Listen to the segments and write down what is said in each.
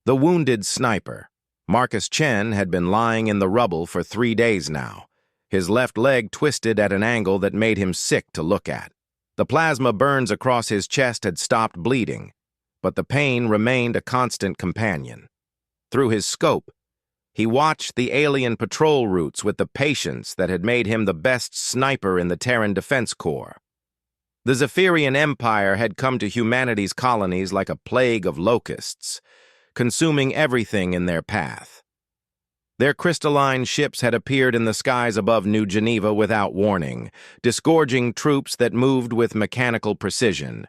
The wounded sniper. Marcus Chen had been lying in the rubble for 3 days now, his left leg twisted at an angle that made him sick to look at. The plasma burns across his chest had stopped bleeding, but the pain remained a constant companion. Through his scope, he watched the alien patrol routes with the patience that had made him the best sniper in the Terran Defense Corps. The Zephyrian Empire had come to humanity's colonies like a plague of locusts, consuming everything in their path. Their crystalline ships had appeared in the skies above New Geneva without warning, disgorging troops that moved with mechanical precision.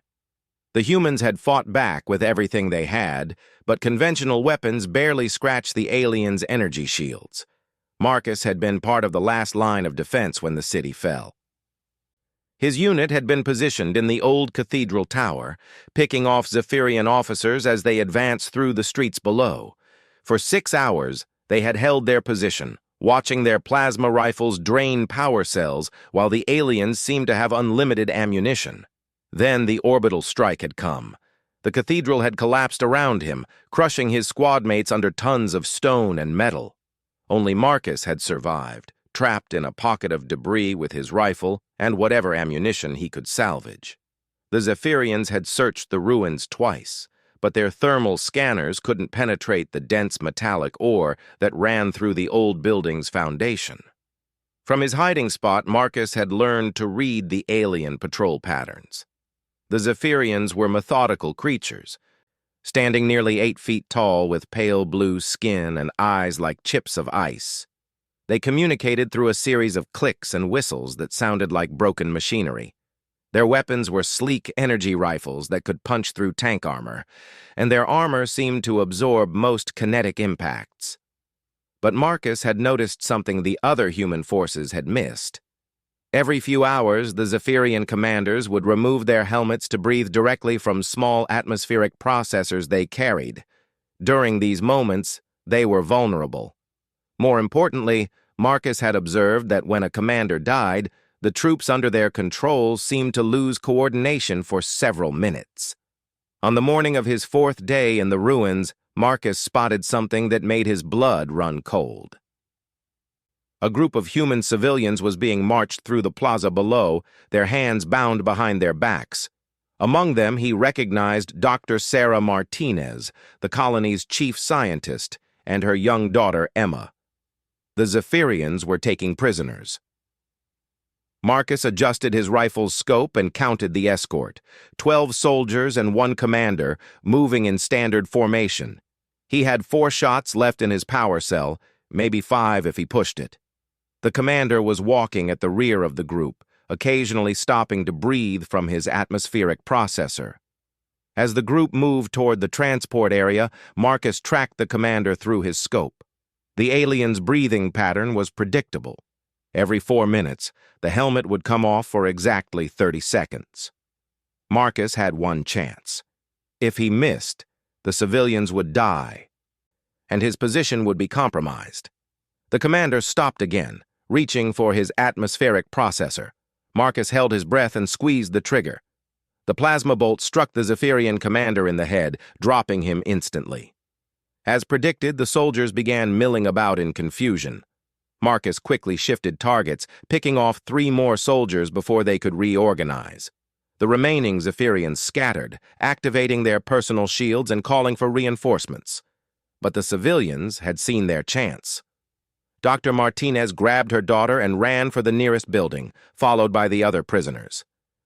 The humans had fought back with everything they had, but conventional weapons barely scratched the aliens' energy shields. Marcus had been part of the last line of defense when the city fell. His unit had been positioned in the old cathedral tower, picking off Zephyrian officers as they advanced through the streets below. For 6 hours, they had held their position, watching their plasma rifles drain power cells while the aliens seemed to have unlimited ammunition. Then the orbital strike had come. The cathedral had collapsed around him, crushing his squad mates under tons of stone and metal. Only Marcus had survived, trapped in a pocket of debris with his rifle and whatever ammunition he could salvage. The Zephyrians had searched the ruins twice, but their thermal scanners couldn't penetrate the dense metallic ore that ran through the old building's foundation. From his hiding spot, Marcus had learned to read the alien patrol patterns. The Zephyrians were methodical creatures, standing nearly 8 feet tall with pale blue skin and eyes like chips of ice. They communicated through a series of clicks and whistles that sounded like broken machinery. Their weapons were sleek energy rifles that could punch through tank armor, and their armor seemed to absorb most kinetic impacts. But Marcus had noticed something the other human forces had missed. Every few hours, the Zephyrian commanders would remove their helmets to breathe directly from small atmospheric processors they carried. During these moments, they were vulnerable. More importantly, Marcus had observed that when a commander died, the troops under their control seemed to lose coordination for several minutes. On the morning of his 4th day in the ruins, Marcus spotted something that made his blood run cold. A group of human civilians was being marched through the plaza below, their hands bound behind their backs. Among them, he recognized Dr. Sarah Martinez, the colony's chief scientist, and her young daughter, Emma. The Zephyrians were taking prisoners. Marcus adjusted his rifle's scope and counted the escort, 12 soldiers and 1 commander, moving in standard formation. He had 4 shots left in his power cell, maybe 5 if he pushed it. The commander was walking at the rear of the group, occasionally stopping to breathe from his atmospheric processor. As the group moved toward the transport area, Marcus tracked the commander through his scope. The alien's breathing pattern was predictable. Every 4 minutes, the helmet would come off for exactly 30 seconds. Marcus had one chance. If he missed, the civilians would die, and his position would be compromised. The commander stopped again, reaching for his atmospheric processor. Marcus held his breath and squeezed the trigger. The plasma bolt struck the Zephyrian commander in the head, dropping him instantly. As predicted, the soldiers began milling about in confusion. Marcus quickly shifted targets, picking off 3 more soldiers before they could reorganize. The remaining Zephyrians scattered, activating their personal shields and calling for reinforcements. But the civilians had seen their chance. Dr. Martinez grabbed her daughter and ran for the nearest building, followed by the other prisoners.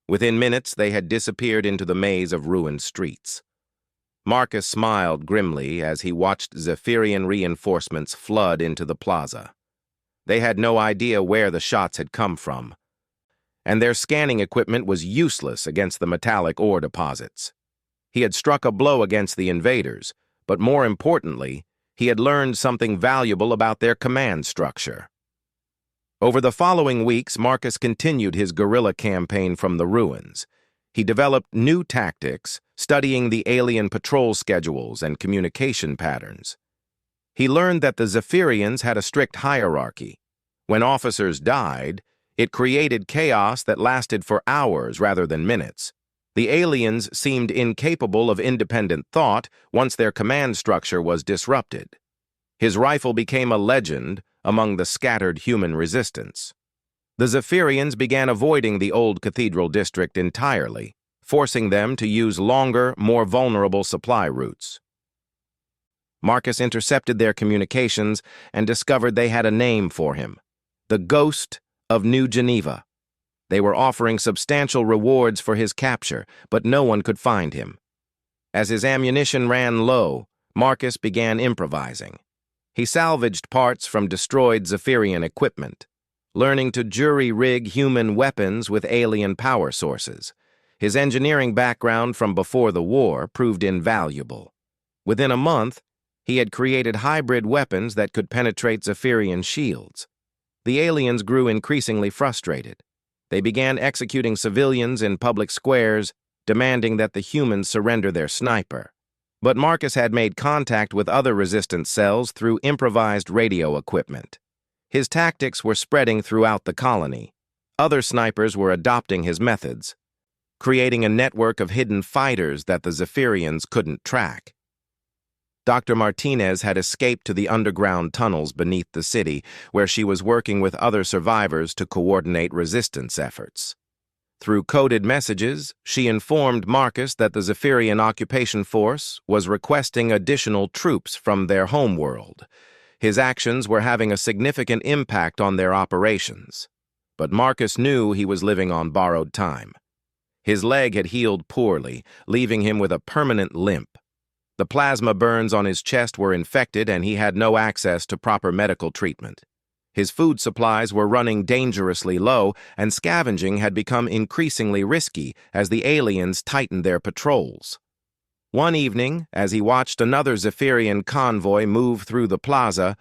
Within minutes, they had disappeared into the maze of ruined streets. Marcus smiled grimly as he watched Zephyrian reinforcements flood into the plaza. They had no idea where the shots had come from, and their scanning equipment was useless against the metallic ore deposits. He had struck a blow against the invaders, but more importantly, he had learned something valuable about their command structure. Over the following weeks, Marcus continued his guerrilla campaign from the ruins. He developed new tactics, studying the alien patrol schedules and communication patterns. He learned that the Zephyrians had a strict hierarchy. When officers died, it created chaos that lasted for hours rather than minutes. The aliens seemed incapable of independent thought once their command structure was disrupted. His rifle became a legend among the scattered human resistance. The Zephyrians began avoiding the old cathedral district entirely, forcing them to use longer, more vulnerable supply routes. Marcus intercepted their communications and discovered they had a name for him: the Ghost of New Geneva. They were offering substantial rewards for his capture, but no one could find him. As his ammunition ran low, Marcus began improvising. He salvaged parts from destroyed Zephyrian equipment, learning to jury-rig human weapons with alien power sources. His engineering background from before the war proved invaluable. Within a month, he had created hybrid weapons that could penetrate Zephyrian shields. The aliens grew increasingly frustrated. They began executing civilians in public squares, demanding that the humans surrender their sniper. But Marcus had made contact with other resistance cells through improvised radio equipment. His tactics were spreading throughout the colony. Other snipers were adopting his methods, creating a network of hidden fighters that the Zephyrians couldn't track. Dr. Martinez had escaped to the underground tunnels beneath the city, where she was working with other survivors to coordinate resistance efforts. Through coded messages, she informed Marcus that the Zephyrian occupation force was requesting additional troops from their homeworld. His actions were having a significant impact on their operations. But Marcus knew he was living on borrowed time. His leg had healed poorly, leaving him with a permanent limp. The plasma burns on his chest were infected, and he had no access to proper medical treatment. His food supplies were running dangerously low, and scavenging had become increasingly risky as the aliens tightened their patrols. One evening, as he watched another Zephyrian convoy move through the plaza,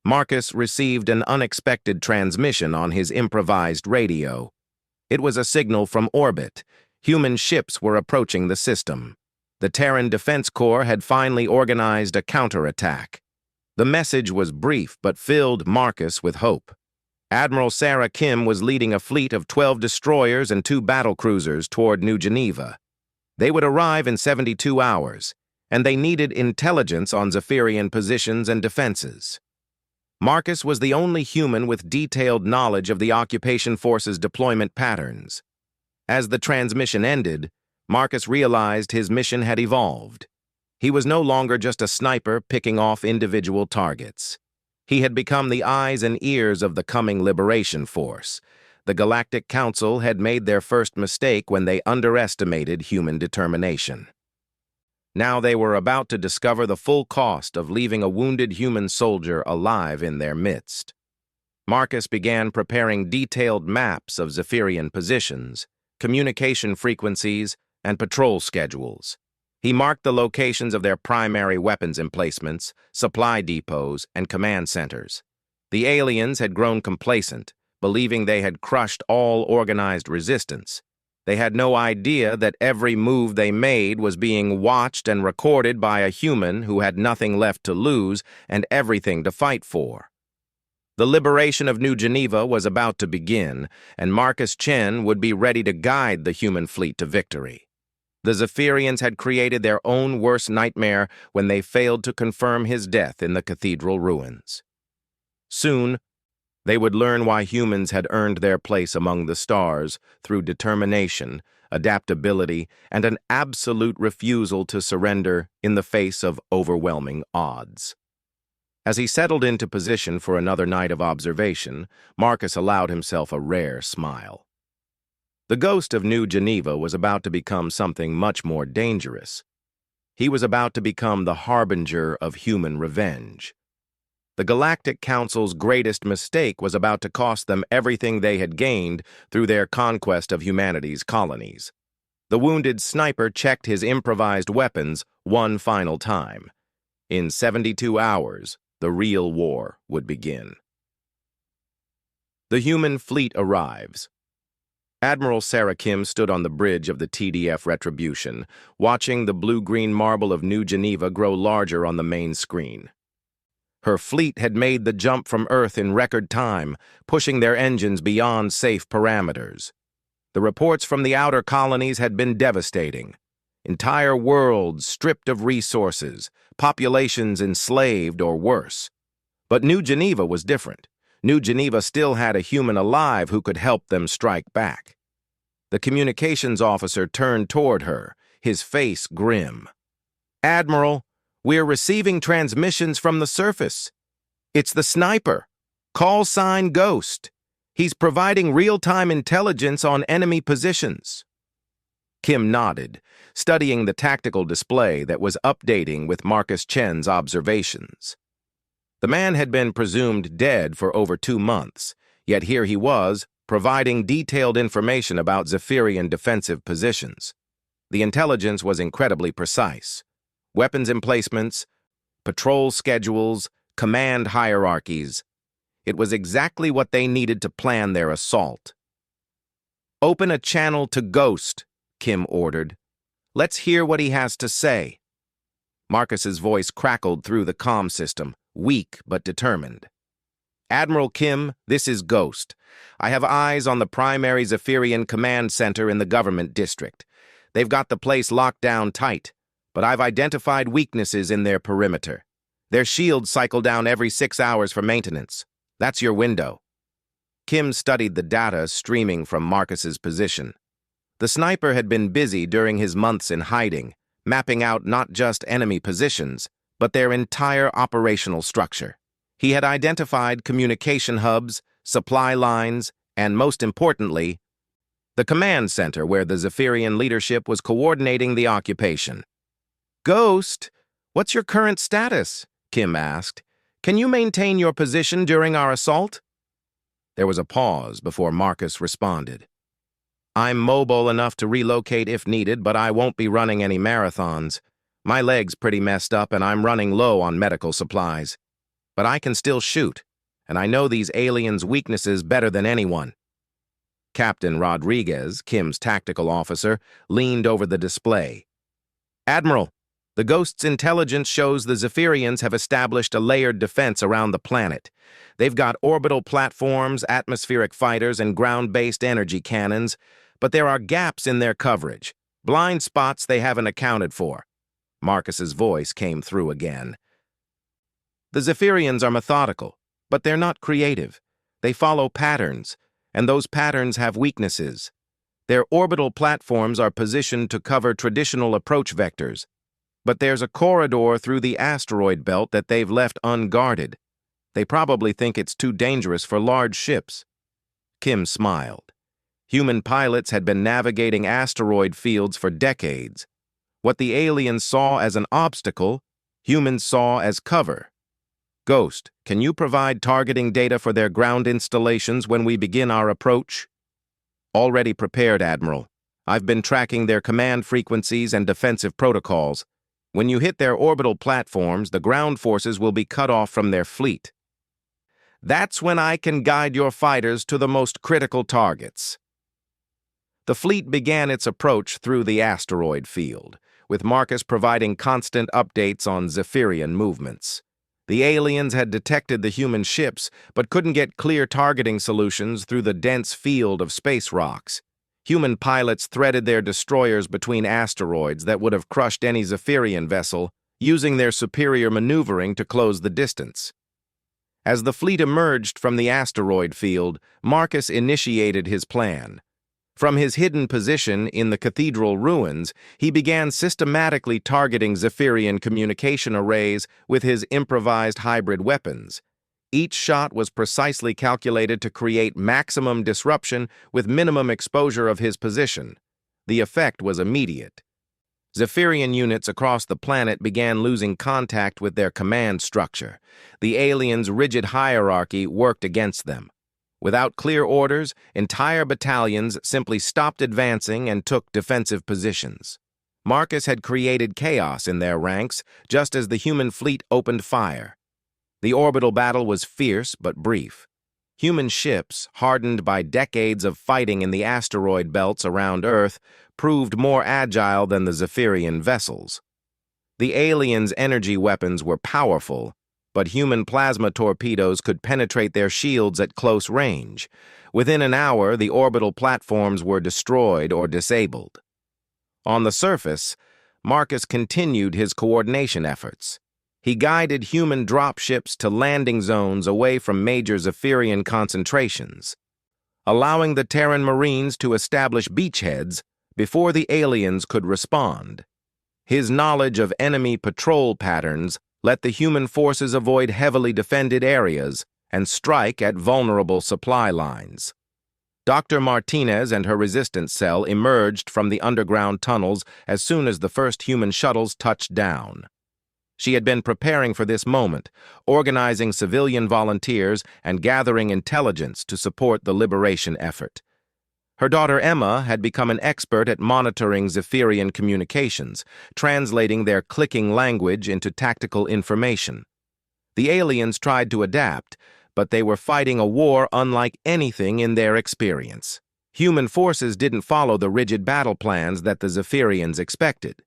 Marcus received an unexpected transmission on his improvised radio. It was a signal from orbit. Human ships were approaching the system. The Terran Defense Corps had finally organized a counterattack. The message was brief but filled Marcus with hope. Admiral Sarah Kim was leading a fleet of 12 destroyers and 2 battlecruisers toward New Geneva. They would arrive in 72 hours, and they needed intelligence on Zephyrian positions and defenses. Marcus was the only human with detailed knowledge of the occupation force's deployment patterns. As the transmission ended, Marcus realized his mission had evolved. He was no longer just a sniper picking off individual targets. He had become the eyes and ears of the coming liberation force. The Galactic Council had made their first mistake when they underestimated human determination. Now they were about to discover the full cost of leaving a wounded human soldier alive in their midst. Marcus began preparing detailed maps of Zephyrian positions, communication frequencies, and patrol schedules. He marked the locations of their primary weapons emplacements, supply depots, and command centers. The aliens had grown complacent, believing they had crushed all organized resistance. They had no idea that every move they made was being watched and recorded by a human who had nothing left to lose and everything to fight for. The liberation of New Geneva was about to begin, and Marcus Chen would be ready to guide the human fleet to victory. The Zephyrians had created their own worst nightmare when they failed to confirm his death in the cathedral ruins. Soon, they would learn why humans had earned their place among the stars through determination, adaptability, and an absolute refusal to surrender in the face of overwhelming odds. As he settled into position for another night of observation, Marcus allowed himself a rare smile. The ghost of New Geneva was about to become something much more dangerous. He was about to become the harbinger of human revenge. The Galactic Council's greatest mistake was about to cost them everything they had gained through their conquest of humanity's colonies. The wounded sniper checked his improvised weapons one final time. In 72 hours, the real war would begin. The human fleet arrives. Admiral Sarah Kim stood on the bridge of the TDF Retribution, watching the blue-green marble of New Geneva grow larger on the main screen. Her fleet had made the jump from Earth in record time, pushing their engines beyond safe parameters. The reports from the outer colonies had been devastating. Entire worlds stripped of resources, populations enslaved or worse. But New Geneva was different. New Geneva still had a human alive who could help them strike back. The communications officer turned toward her, his face grim. "Admiral, we're receiving transmissions from the surface. It's the sniper. Call sign Ghost. He's providing real-time intelligence on enemy positions." Kim nodded, studying the tactical display that was updating with Marcus Chen's observations. The man had been presumed dead for over 2 months, yet here he was, providing detailed information about Zephyrian defensive positions. The intelligence was incredibly precise. Weapons emplacements, patrol schedules, command hierarchies. It was exactly what they needed to plan their assault. "Open a channel to Ghost," Kim ordered. "Let's hear what he has to say." Marcus's voice crackled through the comm system, weak but determined. "Admiral Kim, this is Ghost. I have eyes on the primary Zephyrian command center in the government district. They've got the place locked down tight, but I've identified weaknesses in their perimeter. Their shields cycle down every 6 hours for maintenance. That's your window." Kim studied the data streaming from Marcus's position. The sniper had been busy during his months in hiding, mapping out not just enemy positions, but their entire operational structure. He had identified communication hubs, supply lines, and most importantly, the command center where the Zephyrian leadership was coordinating the occupation. "Ghost, what's your current status?" Kim asked. "Can you maintain your position during our assault?" There was a pause before Marcus responded. "I'm mobile enough to relocate if needed, but I won't be running any marathons. My leg's pretty messed up and I'm running low on medical supplies. But I can still shoot, and I know these aliens' weaknesses better than anyone." Captain Rodriguez, Kim's tactical officer, leaned over the display. "Admiral, the Ghost's intelligence shows the Zephyrians have established a layered defense around the planet. They've got orbital platforms, atmospheric fighters, and ground-based energy cannons, but there are gaps in their coverage, blind spots they haven't accounted for." Marcus's voice came through again. "The Zephyrians are methodical, but they're not creative. They follow patterns, and those patterns have weaknesses. Their orbital platforms are positioned to cover traditional approach vectors, but there's a corridor through the asteroid belt that they've left unguarded. They probably think it's too dangerous for large ships." Kim smiled. Human pilots had been navigating asteroid fields for decades. What the aliens saw as an obstacle, humans saw as cover. "Ghost, can you provide targeting data for their ground installations when we begin our approach?" "Already prepared, Admiral. I've been tracking their command frequencies and defensive protocols. When you hit their orbital platforms, the ground forces will be cut off from their fleet. That's when I can guide your fighters to the most critical targets." The fleet began its approach through the asteroid field, with Marcus providing constant updates on Zephyrian movements. The aliens had detected the human ships, but couldn't get clear targeting solutions through the dense field of space rocks. Human pilots threaded their destroyers between asteroids that would have crushed any Zephyrian vessel, using their superior maneuvering to close the distance. As the fleet emerged from the asteroid field, Marcus initiated his plan. From his hidden position in the cathedral ruins, he began systematically targeting Zephyrian communication arrays with his improvised hybrid weapons. Each shot was precisely calculated to create maximum disruption with minimum exposure of his position. The effect was immediate. Zephyrian units across the planet began losing contact with their command structure. The aliens' rigid hierarchy worked against them. Without clear orders, entire battalions simply stopped advancing and took defensive positions. Marcus had created chaos in their ranks just as the human fleet opened fire. The orbital battle was fierce but brief. Human ships, hardened by decades of fighting in the asteroid belts around Earth, proved more agile than the Zephyrian vessels. The aliens' energy weapons were powerful, but human plasma torpedoes could penetrate their shields at close range. Within an hour, the orbital platforms were destroyed or disabled. On the surface, Marcus continued his coordination efforts. He guided human dropships to landing zones away from major Zephyrian concentrations, allowing the Terran Marines to establish beachheads before the aliens could respond. His knowledge of enemy patrol patterns let the human forces avoid heavily defended areas and strike at vulnerable supply lines. Dr. Martinez and her resistance cell emerged from the underground tunnels as soon as the first human shuttles touched down. She had been preparing for this moment, organizing civilian volunteers and gathering intelligence to support the liberation effort. Her daughter Emma had become an expert at monitoring Zephyrian communications, translating their clicking language into tactical information. The aliens tried to adapt, but they were fighting a war unlike anything in their experience. Human forces didn't follow the rigid battle plans that the Zephyrians expected.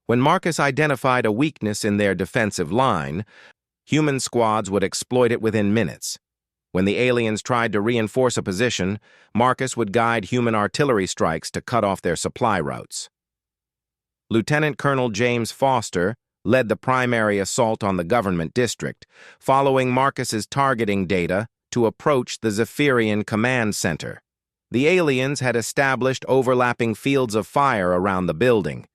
When Marcus identified a weakness in their defensive line, human squads would exploit it within minutes. When the aliens tried to reinforce a position, Marcus would guide human artillery strikes to cut off their supply routes. Lieutenant Colonel James Foster led the primary assault on the government district, following Marcus's targeting data to approach the Zephyrian command center. The aliens had established overlapping fields of fire around the building,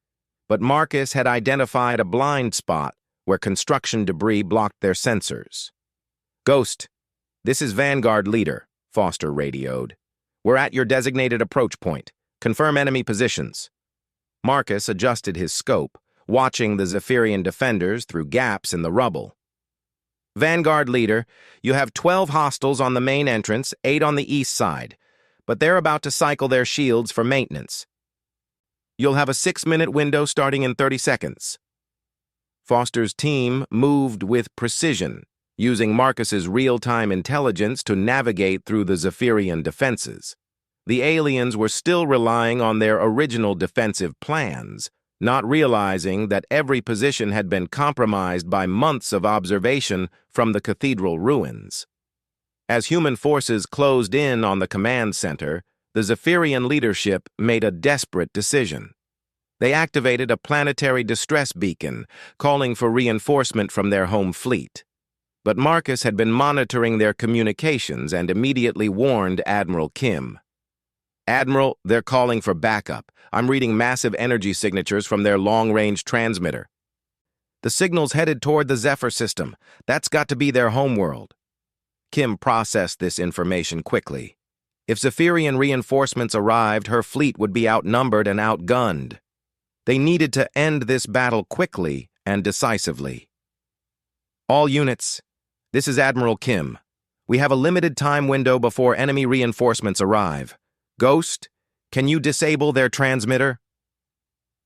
but Marcus had identified a blind spot where construction debris blocked their sensors. "Ghost, this is Vanguard Leader," Foster radioed. "We're at your designated approach point. Confirm enemy positions." Marcus adjusted his scope, watching the Zephyrian defenders through gaps in the rubble. "Vanguard Leader, you have 12 hostiles on the main entrance, 8 on the east side, but they're about to cycle their shields for maintenance. You'll have a 6-minute window starting in 30 seconds. Foster's team moved with precision, using Marcus's real-time intelligence to navigate through the Zephyrian defenses. The aliens were still relying on their original defensive plans, not realizing that every position had been compromised by months of observation from the cathedral ruins. As human forces closed in on the command center, the Zephyrian leadership made a desperate decision. They activated a planetary distress beacon, calling for reinforcement from their home fleet. But Marcus had been monitoring their communications and immediately warned Admiral Kim. "Admiral, they're calling for backup. I'm reading massive energy signatures from their long-range transmitter. The signal's headed toward the Zephyr system. That's got to be their homeworld." Kim processed this information quickly. If Zephyrian reinforcements arrived, her fleet would be outnumbered and outgunned. They needed to end this battle quickly and decisively. "All units, this is Admiral Kim. We have a limited time window before enemy reinforcements arrive. Ghost, can you disable their transmitter?"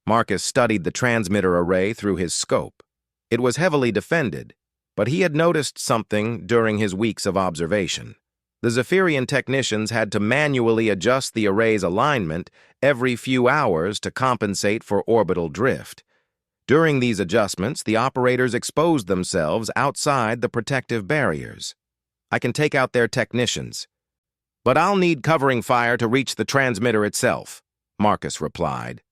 Marcus studied the transmitter array through his scope. It was heavily defended, but he had noticed something during his weeks of observation. The Zephyrian technicians had to manually adjust the array's alignment every few hours to compensate for orbital drift. During these adjustments, the operators exposed themselves outside the protective barriers. "I can take out their technicians, but I'll need covering fire to reach the transmitter itself," Marcus replied.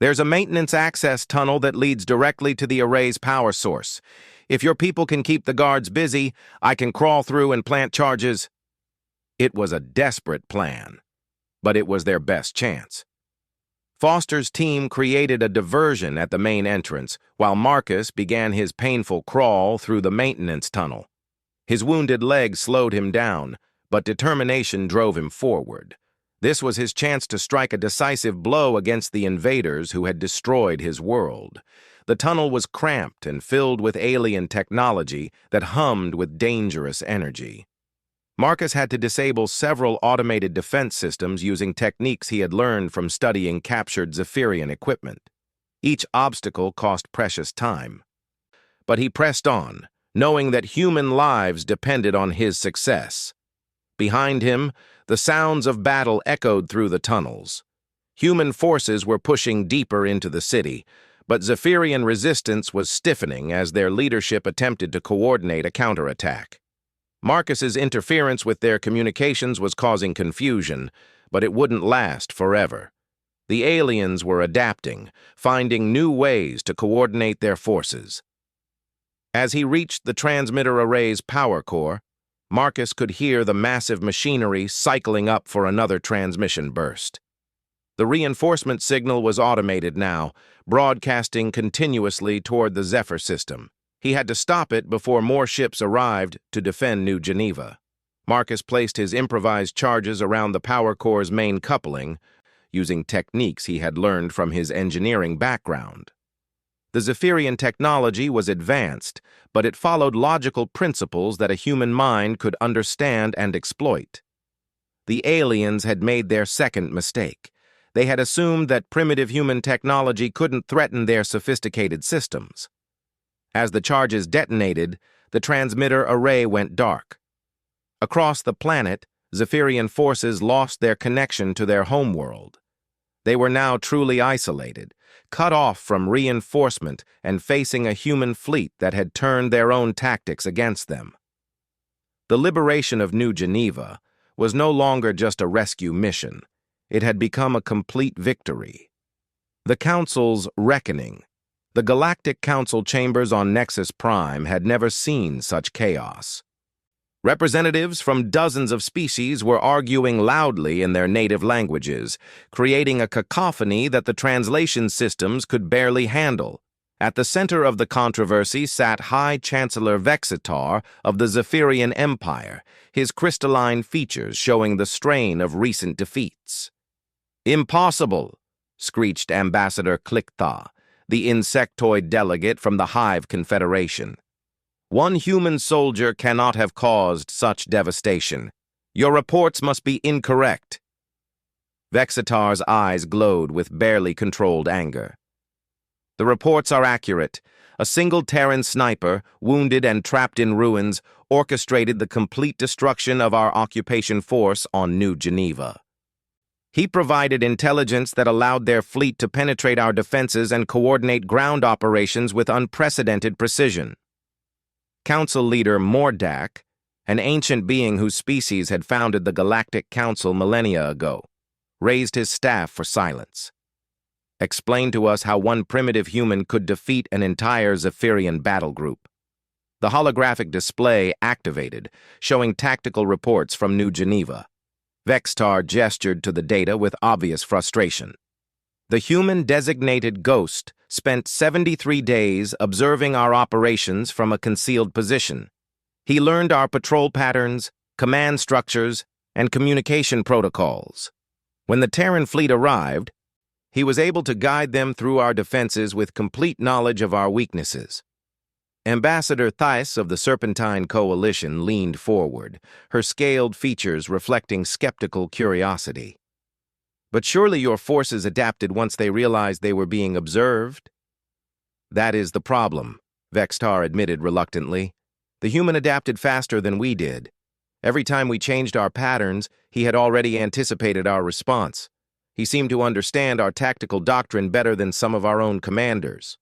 "There's a maintenance access tunnel that leads directly to the array's power source. If your people can keep the guards busy, I can crawl through and plant charges." It was a desperate plan, but it was their best chance. Foster's team created a diversion at the main entrance, while Marcus began his painful crawl through the maintenance tunnel. His wounded leg slowed him down, but determination drove him forward. This was his chance to strike a decisive blow against the invaders who had destroyed his world. The tunnel was cramped and filled with alien technology that hummed with dangerous energy. Marcus had to disable several automated defense systems using techniques he had learned from studying captured Zephyrian equipment. Each obstacle cost precious time. But he pressed on, knowing that human lives depended on his success. Behind him, the sounds of battle echoed through the tunnels. Human forces were pushing deeper into the city, But Zephyrian resistance was stiffening as their leadership attempted to coordinate a counterattack. Marcus's interference with their communications was causing confusion, but it wouldn't last forever. The aliens were adapting, finding new ways to coordinate their forces. As he reached the transmitter array's power core, Marcus could hear the massive machinery cycling up for another transmission burst. The reinforcement signal was automated now, broadcasting continuously toward the Zephyr system. He had to stop it before more ships arrived to defend New Geneva. Marcus placed his improvised charges around the power core's main coupling, using techniques he had learned from his engineering background. The Zephyrian technology was advanced, but it followed logical principles that a human mind could understand and exploit. The aliens had made their second mistake. They had assumed that primitive human technology couldn't threaten their sophisticated systems. As the charges detonated, the transmitter array went dark. Across the planet, Zephyrian forces lost their connection to their homeworld. They were now truly isolated, cut off from reinforcement and facing a human fleet that had turned their own tactics against them. The liberation of New Geneva was no longer just a rescue mission. It had become a complete victory. The Council's reckoning. The Galactic Council chambers on Nexus Prime had never seen such chaos. Representatives from dozens of species were arguing loudly in their native languages, creating a cacophony that the translation systems could barely handle. At the center of the controversy sat High Chancellor Vexitar of the Zephyrian Empire, his crystalline features showing the strain of recent defeats. "Impossible!" screeched Ambassador Cliktha, the insectoid delegate from the Hive Confederation. "One human soldier cannot have caused such devastation. Your reports must be incorrect." Vexitar's eyes glowed with barely controlled anger. "The reports are accurate. A single Terran sniper, wounded and trapped in ruins, orchestrated the complete destruction of our occupation force on New Geneva. He provided intelligence that allowed their fleet to penetrate our defenses and coordinate ground operations with unprecedented precision." Council leader Mordak, an ancient being whose species had founded the Galactic Council millennia ago, raised his staff for silence. "Explain to us how one primitive human could defeat an entire Zephyrian battle group." The holographic display activated, showing tactical reports from New Geneva. Vexitar gestured to the data with obvious frustration. "The human-designated Ghost spent 73 days observing our operations from a concealed position. He learned our patrol patterns, command structures, and communication protocols. When the Terran fleet arrived, he was able to guide them through our defenses with complete knowledge of our weaknesses." Ambassador Thais of the Serpentine Coalition leaned forward, her scaled features reflecting skeptical curiosity. "But surely your forces adapted once they realized they were being observed?" "That is the problem," Vexitar admitted reluctantly. "The human adapted faster than we did. Every time we changed our patterns, he had already anticipated our response. He seemed to understand our tactical doctrine better than some of our own commanders."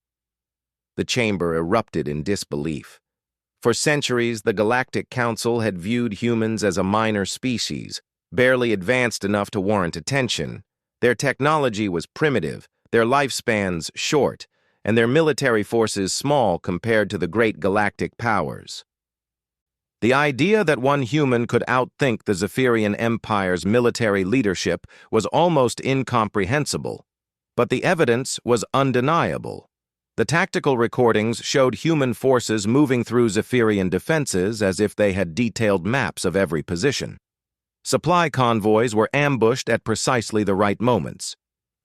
The chamber erupted in disbelief. For centuries, the Galactic Council had viewed humans as a minor species, barely advanced enough to warrant attention. Their technology was primitive, their lifespans short, and their military forces small compared to the great galactic powers. The idea that one human could outthink the Zephyrian Empire's military leadership was almost incomprehensible, but the evidence was undeniable. The tactical recordings showed human forces moving through Zephyrian defenses as if they had detailed maps of every position. Supply convoys were ambushed at precisely the right moments.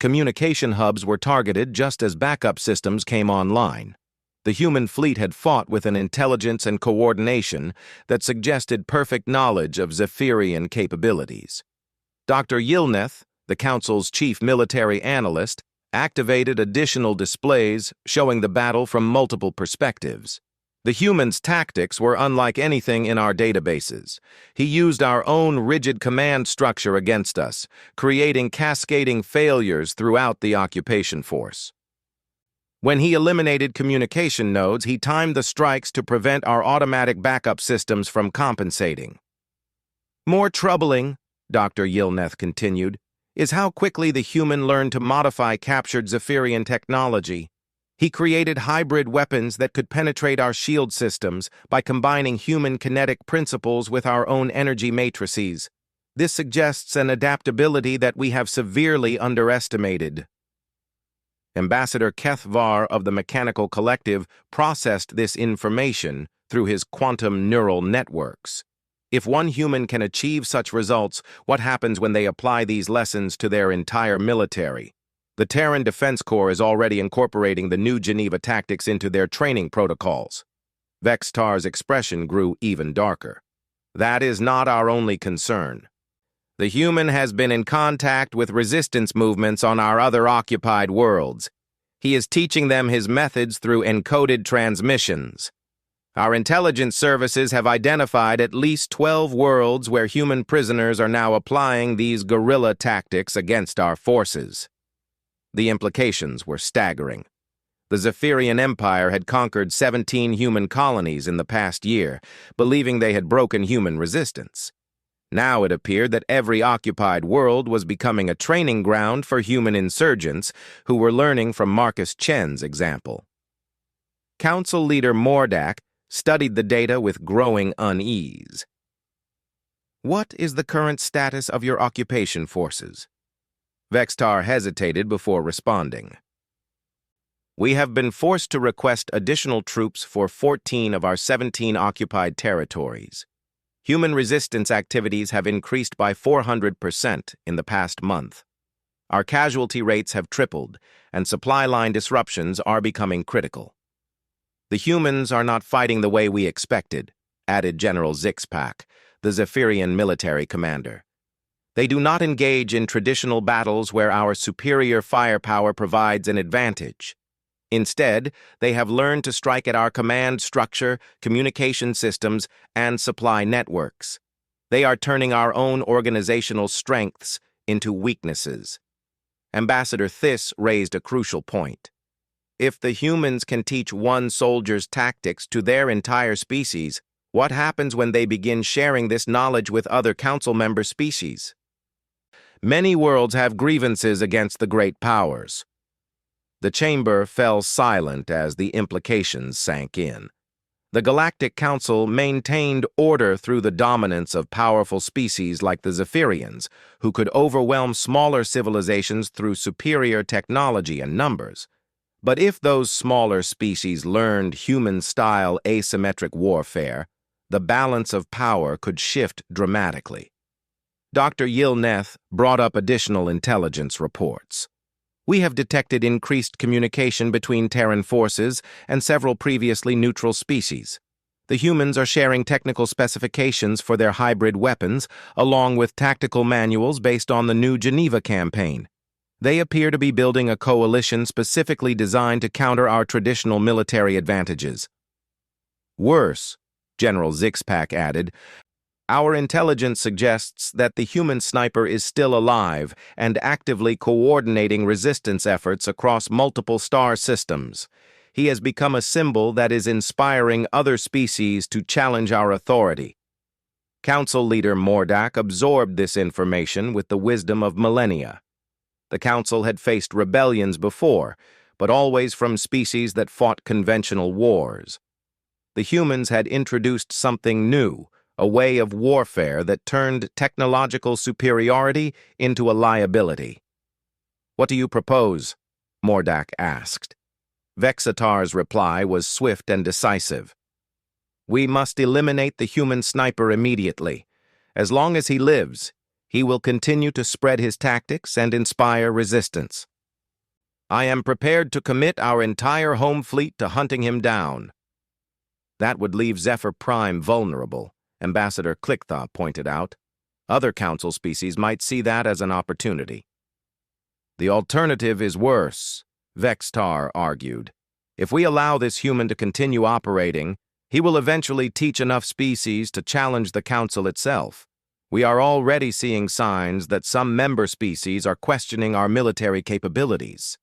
Communication hubs were targeted just as backup systems came online. The human fleet had fought with an intelligence and coordination that suggested perfect knowledge of Zephyrian capabilities. Dr. Yilneth, the Council's chief military analyst, activated additional displays showing the battle from multiple perspectives. The human's tactics were unlike anything in our databases. He used our own rigid command structure against us, creating cascading failures throughout the occupation force. When he eliminated communication nodes, he timed the strikes to prevent our automatic backup systems from compensating. More troubling, Dr. Yilneth continued, is how quickly the human learned to modify captured Zephyrian technology. He created hybrid weapons that could penetrate our shield systems by combining human kinetic principles with our own energy matrices. This suggests an adaptability that we have severely underestimated. Ambassador Keth Var of the Mechanical Collective processed this information through his quantum neural networks. If one human can achieve such results, what happens when they apply these lessons to their entire military? The Terran Defense Corps is already incorporating the new Geneva tactics into their training protocols. Vextar's expression grew even darker. That is not our only concern. The human has been in contact with resistance movements on our other occupied worlds. He is teaching them his methods through encoded transmissions. Our intelligence services have identified at least 12 worlds where human prisoners are now applying these guerrilla tactics against our forces. The implications were staggering. The Zephyrian Empire had conquered 17 human colonies in the past year, believing they had broken human resistance. Now it appeared that every occupied world was becoming a training ground for human insurgents who were learning from Marcus Chen's example. Council leader Mordak studied the data with growing unease. What is the current status of your occupation forces? Vextar hesitated before responding. We have been forced to request additional troops for 14 of our 17 occupied territories. Human resistance activities have increased by 400% in the past month. Our casualty rates have tripled, and supply line disruptions are becoming critical. The humans are not fighting the way we expected, added General Zixpak, the Zephyrian military commander. They do not engage in traditional battles where our superior firepower provides an advantage. Instead, they have learned to strike at our command structure, communication systems, and supply networks. They are turning our own organizational strengths into weaknesses. Ambassador Thiss raised a crucial point. If the humans can teach one soldier's tactics to their entire species, what happens when they begin sharing this knowledge with other council member species? Many worlds have grievances against the great powers. The chamber fell silent as the implications sank in. The Galactic Council maintained order through the dominance of powerful species like the Zephyrians, who could overwhelm smaller civilizations through superior technology and numbers. But if those smaller species learned human-style asymmetric warfare, the balance of power could shift dramatically. Dr. Yilneth brought up additional intelligence reports. We have detected increased communication between Terran forces and several previously neutral species. The humans are sharing technical specifications for their hybrid weapons, along with tactical manuals based on the new Geneva campaign. They appear to be building a coalition specifically designed to counter our traditional military advantages. Worse, General Zixpak added, our intelligence suggests that the human sniper is still alive and actively coordinating resistance efforts across multiple star systems. He has become a symbol that is inspiring other species to challenge our authority. Council leader Mordak absorbed this information with the wisdom of millennia. The Council had faced rebellions before, but always from species that fought conventional wars. The humans had introduced something new, a way of warfare that turned technological superiority into a liability. What do you propose? Mordak asked. Vexatar's reply was swift and decisive. We must eliminate the human sniper immediately. As long as he lives, he will continue to spread his tactics and inspire resistance. I am prepared to commit our entire home fleet to hunting him down. That would leave Zephyr Prime vulnerable, Ambassador Kliktha pointed out. Other Council species might see that as an opportunity. The alternative is worse, Vextar argued. If we allow this human to continue operating, he will eventually teach enough species to challenge the Council itself. We are already seeing signs that some member species are questioning our military capabilities.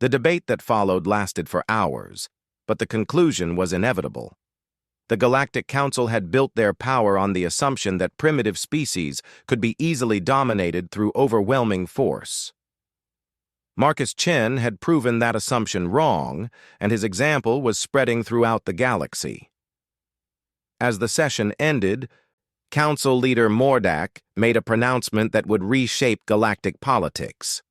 The debate that followed lasted for hours, but the conclusion was inevitable. The Galactic Council had built their power on the assumption that primitive species could be easily dominated through overwhelming force. Marcus Chen had proven that assumption wrong, and his example was spreading throughout the galaxy. As the session ended, Council leader Mordak made a pronouncement that would reshape galactic politics.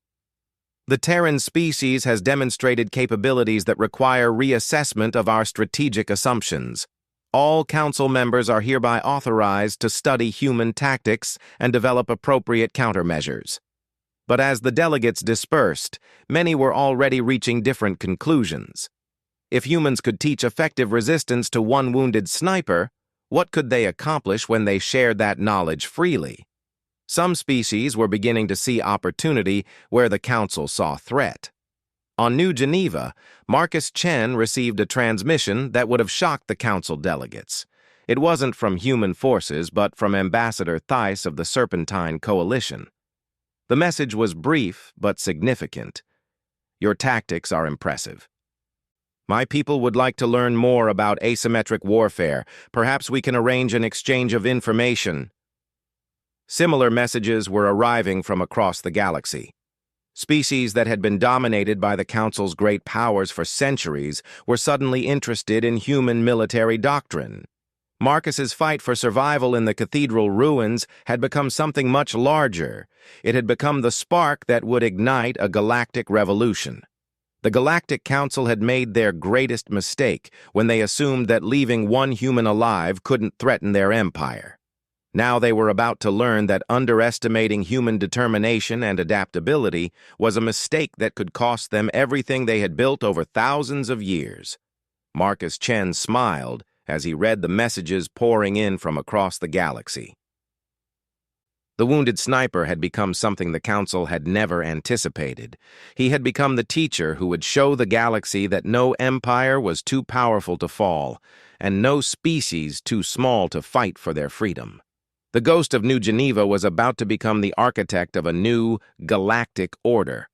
The Terran species has demonstrated capabilities that require reassessment of our strategic assumptions. All Council members are hereby authorized to study human tactics and develop appropriate countermeasures. But as the delegates dispersed, many were already reaching different conclusions. If humans could teach effective resistance to one wounded sniper, what could they accomplish when they shared that knowledge freely? Some species were beginning to see opportunity where the Council saw threat. On New Geneva, Marcus Chen received a transmission that would have shocked the Council delegates. It wasn't from human forces, but from Ambassador Theiss of the Serpentine Coalition. The message was brief but significant. Your tactics are impressive. My people would like to learn more about asymmetric warfare. Perhaps we can arrange an exchange of information. Similar messages were arriving from across the galaxy. Species that had been dominated by the Council's great powers for centuries were suddenly interested in human military doctrine. Marcus's fight for survival in the cathedral ruins had become something much larger. It had become the spark that would ignite a galactic revolution. The Galactic Council had made their greatest mistake when they assumed that leaving one human alive couldn't threaten their empire. Now they were about to learn that underestimating human determination and adaptability was a mistake that could cost them everything they had built over thousands of years. Marcus Chen smiled as he read the messages pouring in from across the galaxy. The wounded sniper had become something the Council had never anticipated. He had become the teacher who would show the galaxy that no empire was too powerful to fall, and no species too small to fight for their freedom. The ghost of New Geneva was about to become the architect of a new galactic order.